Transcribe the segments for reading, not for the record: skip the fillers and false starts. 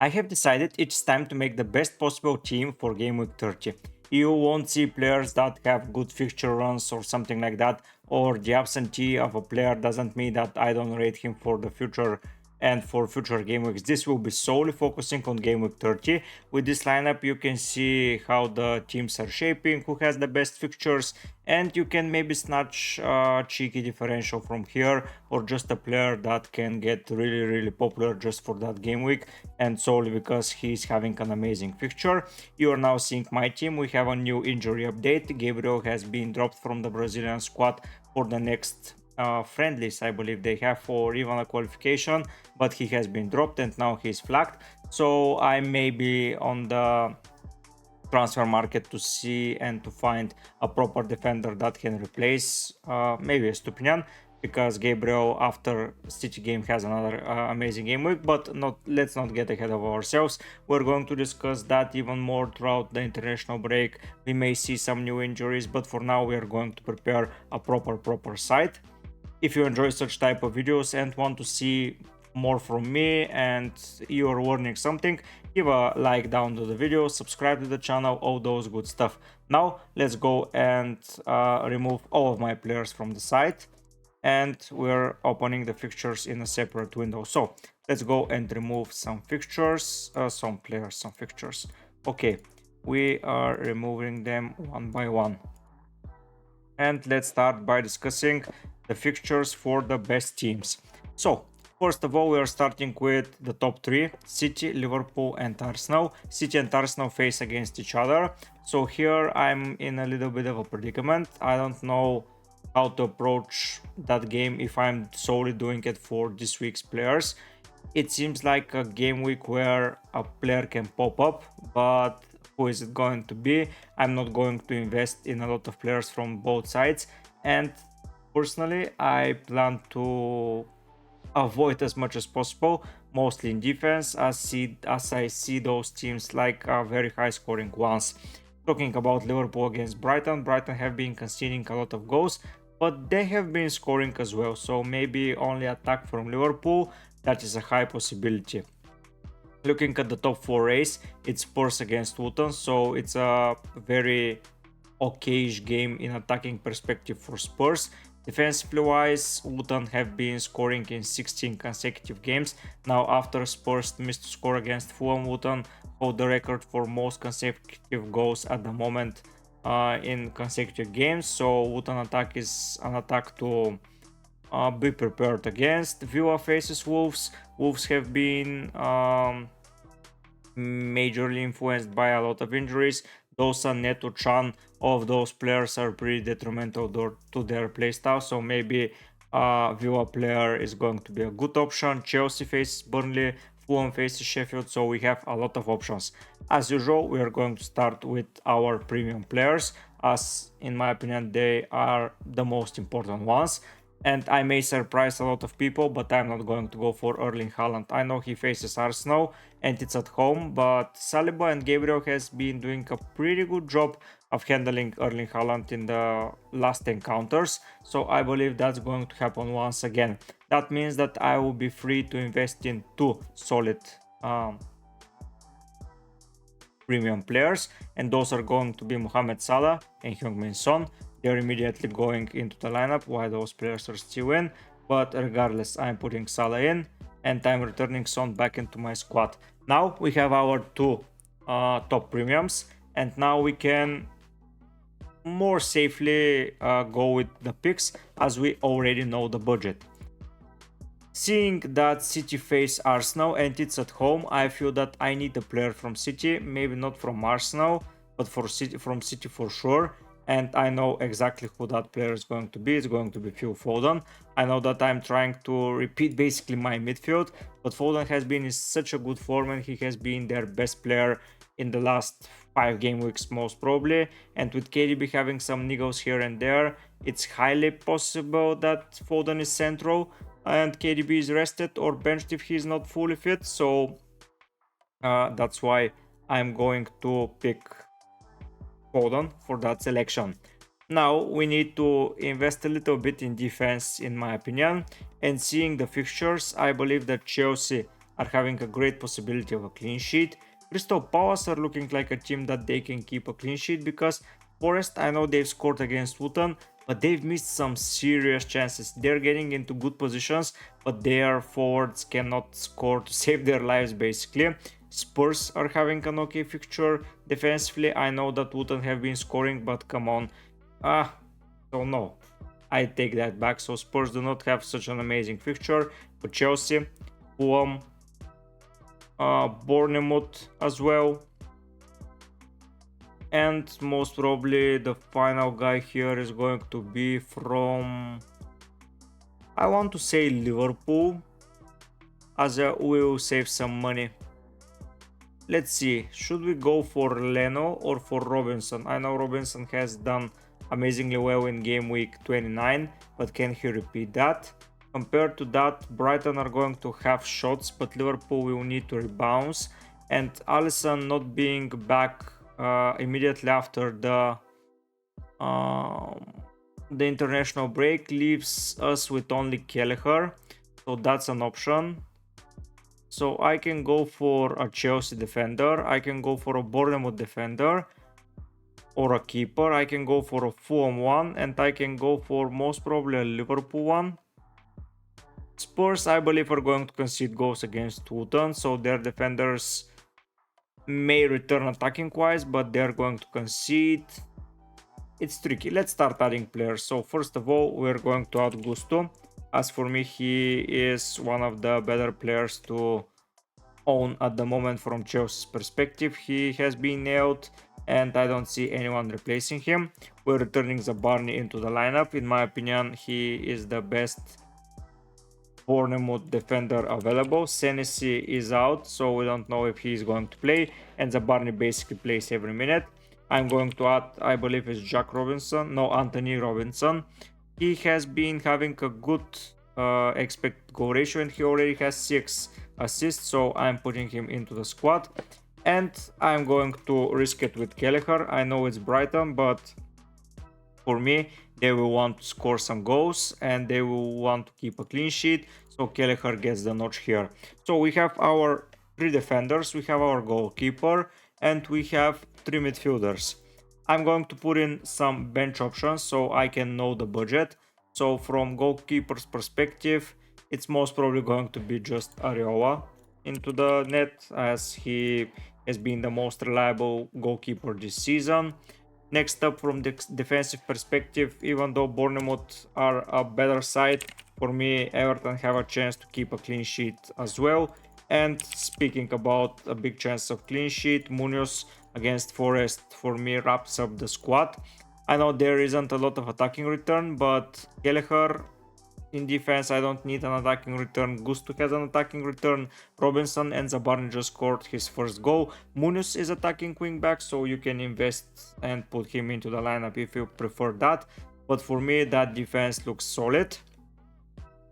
I have decided it's time to make the best possible team for Gameweek 30. You won't see players that have good fixture runs or something like that, or the absentee of a player doesn't mean that I don't rate him for the future and for future game weeks. This will be solely focusing on game week 30. With this lineup, you can see how the teams are shaping, who has the best fixtures, and you can maybe snatch a cheeky differential from here, or just a player that can get really popular just for that game week and solely because he's having an amazing fixture. You are now seeing my team. We have a new injury update. Gabriel has been dropped from the Brazilian squad for the next friendlies, I believe they have, for even a qualification, but he has been dropped and now he's flagged. So I may be on the transfer market to see and to find a proper defender that can replace maybe a Stupinian, because Gabriel after City game has another amazing game week. But let's not get ahead of ourselves. We're going to discuss that even more throughout the international break. We may see some new injuries, but for now we are going to prepare a proper side. If you enjoy such type of videos and want to see more from me and you're learning something, give a like down to the video, subscribe to the channel, all those good stuff. Now let's go and remove all of my players from the site, and we're opening the fixtures in a separate window. So let's go and remove some fixtures, some players, some fixtures. Okay, we are removing them one by one. And let's start by discussing the fixtures for the best teams. So first of all, we are starting with the top three: City, Liverpool and Arsenal. City and Arsenal face against each other. So here I'm in a little bit of a predicament. I don't know how to approach that game if I'm solely doing it for this week's players. It seems like a game week where a player can pop up, but who is it going to be? I'm not going to invest in a lot of players from both sides, and personally I plan to avoid as much as possible, mostly in defense, as I see those teams like very high scoring ones. Talking about Liverpool against Brighton have been conceding a lot of goals, but they have been scoring as well, so maybe only attack from Liverpool, that is a high possibility. Looking at the top 4 race, it's Spurs against Luton, so it's a very okayish game in attacking perspective for Spurs. Defensively wise, Luton have been scoring in 16 consecutive games. Now after Spurs missed to score against Fulham, Luton hold the record for most consecutive goals at the moment in consecutive games. So Luton attack is an attack to be prepared against. Villa faces Wolves. Wolves have been majorly influenced by a lot of injuries. Dosa, Neto, Chan, all of those players are pretty detrimental to their playstyle, so maybe Villa player is going to be a good option. Chelsea faces Burnley, Fulham faces Sheffield, so we have a lot of options. As usual, we are going to start with our premium players, as in my opinion they are the most important ones. And I may surprise a lot of people, but I'm not going to go for Erling Haaland. I know he faces Arsenal and it's at home, but Saliba and Gabriel has been doing a pretty good job of handling Erling Haaland in the last encounters. So I believe that's going to happen once again. That means that I will be free to invest in two solid premium players, and those are going to be Mohamed Salah and Heung-min Son. They're immediately going into the lineup while those players are still in, but regardless, I'm putting Salah in and I'm returning Son back into my squad. Now we have our two top premiums, and now we can more safely go with the picks, as we already know the budget. Seeing that City face Arsenal and it's at home, I feel that I need a player from City, maybe not from Arsenal, but from City for sure. And I know exactly who that player is going to be. It's going to be Phil Foden. I know that I'm trying to repeat basically my midfield, but Foden has been in such a good form and he has been their best player in the last 5 game weeks most probably. And with KDB having some niggles here and there, it's highly possible that Foden is central and KDB is rested or benched if he's not fully fit. So that's why I'm going to pick Foden for that selection. Now we need to invest a little bit in defense, in my opinion, and seeing the fixtures, I believe that Chelsea are having a great possibility of a clean sheet. Crystal Palace are looking like a team that they can keep a clean sheet, because Forest, I know they've scored against Luton, but they've missed some serious chances. They're getting into good positions, but their forwards cannot score to save their lives basically. Spurs are having an okay fixture defensively. I know that Luton have been scoring, but come on. So no, I take that back. So Spurs do not have such an amazing fixture, but Chelsea, Fulham, Bournemouth as well. And most probably the final guy here is going to be from, I want to say, Liverpool, as we will save some money. Let's see, should we go for Leno or for Robinson? I know Robinson has done amazingly well in game week 29, but can he repeat that? Compared to that, Brighton are going to have shots, but Liverpool will need to rebounds, and Alisson not being back immediately after the international break leaves us with only Kelleher, so that's an option. So I can go for a Chelsea defender, I can go for a Bournemouth defender, or a keeper, I can go for a Fulham one, and I can go for most probably a Liverpool one. Spurs, I believe, are going to concede goals against Luton, so their defenders may return attacking wise, but they're going to concede. It's tricky. Let's start adding players. So first of all, we're going to add Gusto. As for me, he is one of the better players to own at the moment from Chelsea's perspective. He has been nailed, and I don't see anyone replacing him. We're returning Zabarny into the lineup. In my opinion, he is the best Bournemouth defender available. Senesi is out, so we don't know if he is going to play, and Zabarny basically plays every minute. I'm going to add, I believe it's Anthony Robinson. He has been having a good expected goal ratio, and he already has 6 assists, so I'm putting him into the squad. And I'm going to risk it with Kelleher. I know it's Brighton, but for me, they will want to score some goals and they will want to keep a clean sheet, so Kelleher gets the notch here. So we have our 3 defenders, we have our goalkeeper, and we have 3 midfielders. I'm going to put in some bench options so I can know the budget. So from goalkeeper's perspective, it's most probably going to be just Areola into the net, as he has been the most reliable goalkeeper this season. Next up, from the defensive perspective, even though Bournemouth are a better side, for me Everton have a chance to keep a clean sheet as well. And speaking about a big chance of clean sheet, Munoz against Forest for me wraps up the squad. I know there isn't a lot of attacking return, but Kelleher in defense, I don't need an attacking return. Gusto has an attacking return. Robinson and Zabarny just scored his first goal. Munoz is attacking wingback, so you can invest and put him into the lineup if you prefer that. But for me, that defense looks solid.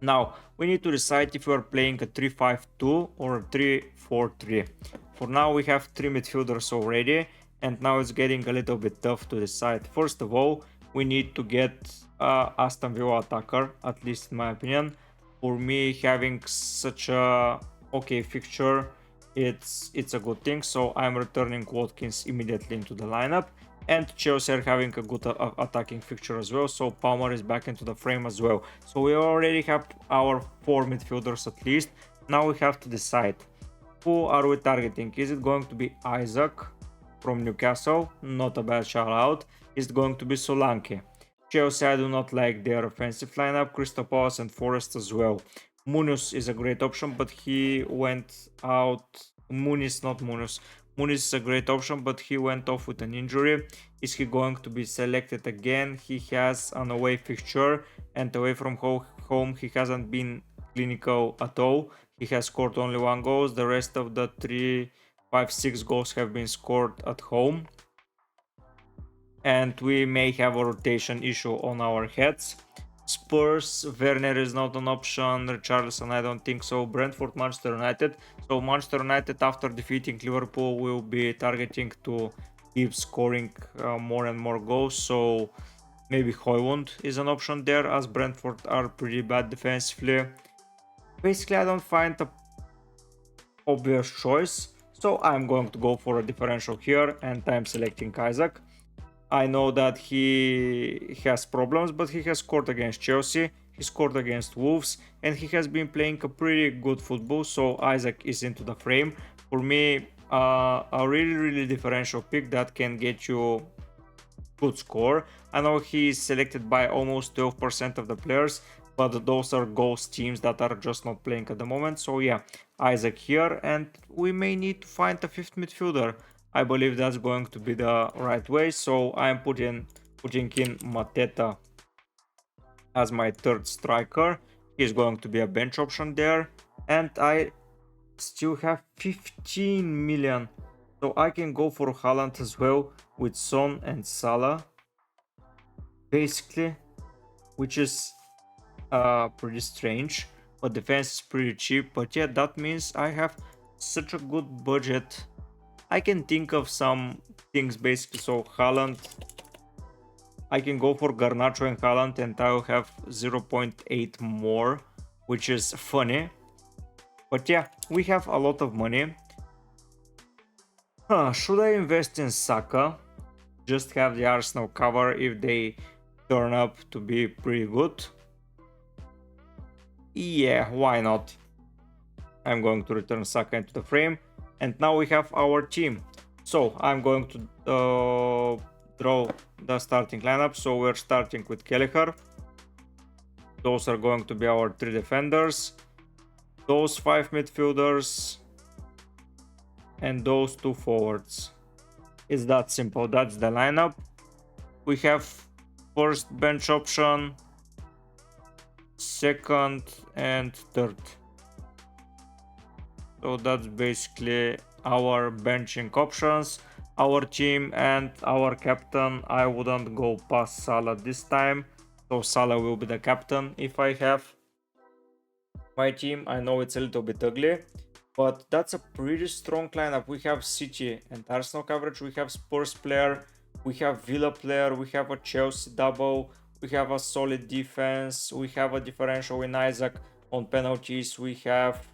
Now, we need to decide if we are playing a 3-5-2 or a 3-4-3. For now, we have 3 midfielders already, and now it's getting a little bit tough to decide. First of all, we need to get Aston Villa attacker, at least in my opinion. For me, having such a okay fixture, it's a good thing. So I'm returning Watkins immediately into the lineup, and Chelsea are having a good attacking fixture as well, so Palmer is back into the frame as well. So we already have our 4 midfielders at least. Now we have to decide, who are we targeting? Is it going to be Isaac from Newcastle? Not a bad shout out. Is it going to be Solanke? Chelsea, I do not like their offensive lineup. Crystal Palace and Forest as well. Munoz is a great option, but he went out. Muniz is a great option, but he went off with an injury. Is he going to be selected again? He has an away fixture, and away from home he hasn't been clinical at all. He has scored only 1 goal. The rest of the 3, 5, 6 goals have been scored at home. And we may have a rotation issue on our heads. Spurs, Werner is not an option. Richarlison, I don't think so. Brentford, Manchester United. So Manchester United, after defeating Liverpool, will be targeting to keep scoring more and more goals. So maybe Haaland is an option there, as Brentford are pretty bad defensively. Basically, I don't find a obvious choice. So I'm going to go for a differential here, and I'm selecting Isaac. I know that he has problems, but he has scored against Chelsea, he scored against Wolves, and he has been playing a pretty good football, so Isaac is into the frame. For me, a really differential pick that can get you good score. I know he is selected by almost 12% of the players, but those are ghost teams that are just not playing at the moment. So yeah, Isaac here, and we may need to find a fifth midfielder. I believe that's going to be the right way. So I'm putting in Mateta as my third striker. He's going to be a bench option there, and I still have 15 million. So I can go for Haaland as well with Son and Salah, basically, which is pretty strange. But defense is pretty cheap. But yeah, that means I have such a good budget. I can think of some things basically. So Haaland, I can go for Garnacho and Haaland, and I'll have 0.8 more, which is funny. But yeah, we have a lot of money. Should I invest in Saka? Just have the Arsenal cover if they turn up to be pretty good? Yeah, why not? I'm going to return Saka into the frame, and now we have our team. So I'm going to draw the starting lineup. So we're starting with Kelleher. Those are going to be our 3 defenders, those 5 midfielders, and those 2 forwards. It's that simple. That's the lineup. We have first bench option, second and third. So that's basically our benching options, our team, and our captain. I wouldn't go past Salah this time, so Salah will be the captain if I have my team. I know it's a little bit ugly, but that's a pretty strong lineup. We have City and Arsenal coverage, we have Spurs player, we have Villa player, we have a Chelsea double, we have a solid defense, we have a differential in Isaac. On penalties we have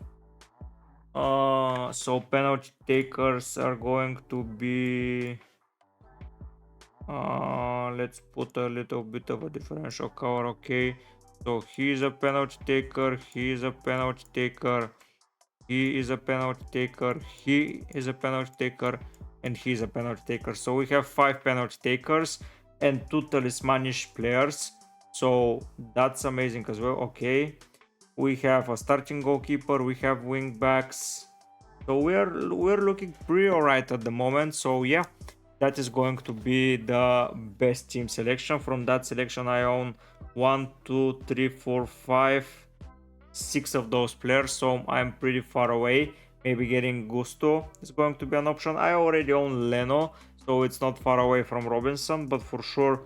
so penalty takers are going to be let's put a little bit of a differential cover. Okay, so he is a penalty taker, he is a penalty taker, he is a penalty taker, he is a penalty taker, and he is a penalty taker. So we have 5 penalty takers and 2 talismanish players, so that's amazing as well. Okay, we have a starting goalkeeper, we have wing backs, so we're looking pretty alright at the moment. So yeah, that is going to be the best team selection. From that selection I own 1 2 3 4 5 6 of those players, so I'm pretty far away. Maybe getting Gusto is going to be an option. I already own Leno, so it's not far away from Robinson, but for sure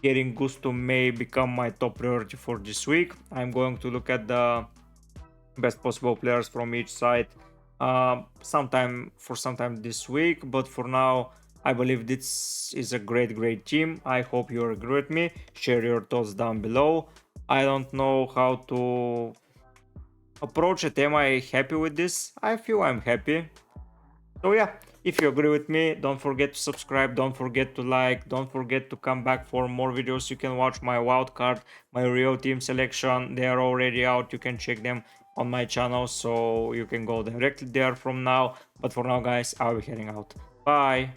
getting Gusto may become my top priority for this week. I'm going to look at the best possible players from each side sometime this week, but for now I believe this is a great team. I hope you agree with me. Share your thoughts down below. I don't know how to approach it. Am I happy with this? I feel I'm happy. So yeah, if you agree with me, don't forget to subscribe, don't forget to like, don't forget to come back for more videos. You can watch my wildcard, my real team selection. They are already out. You can check them on my channel, so you can go directly there from now. But for now guys, I'll be heading out. Bye.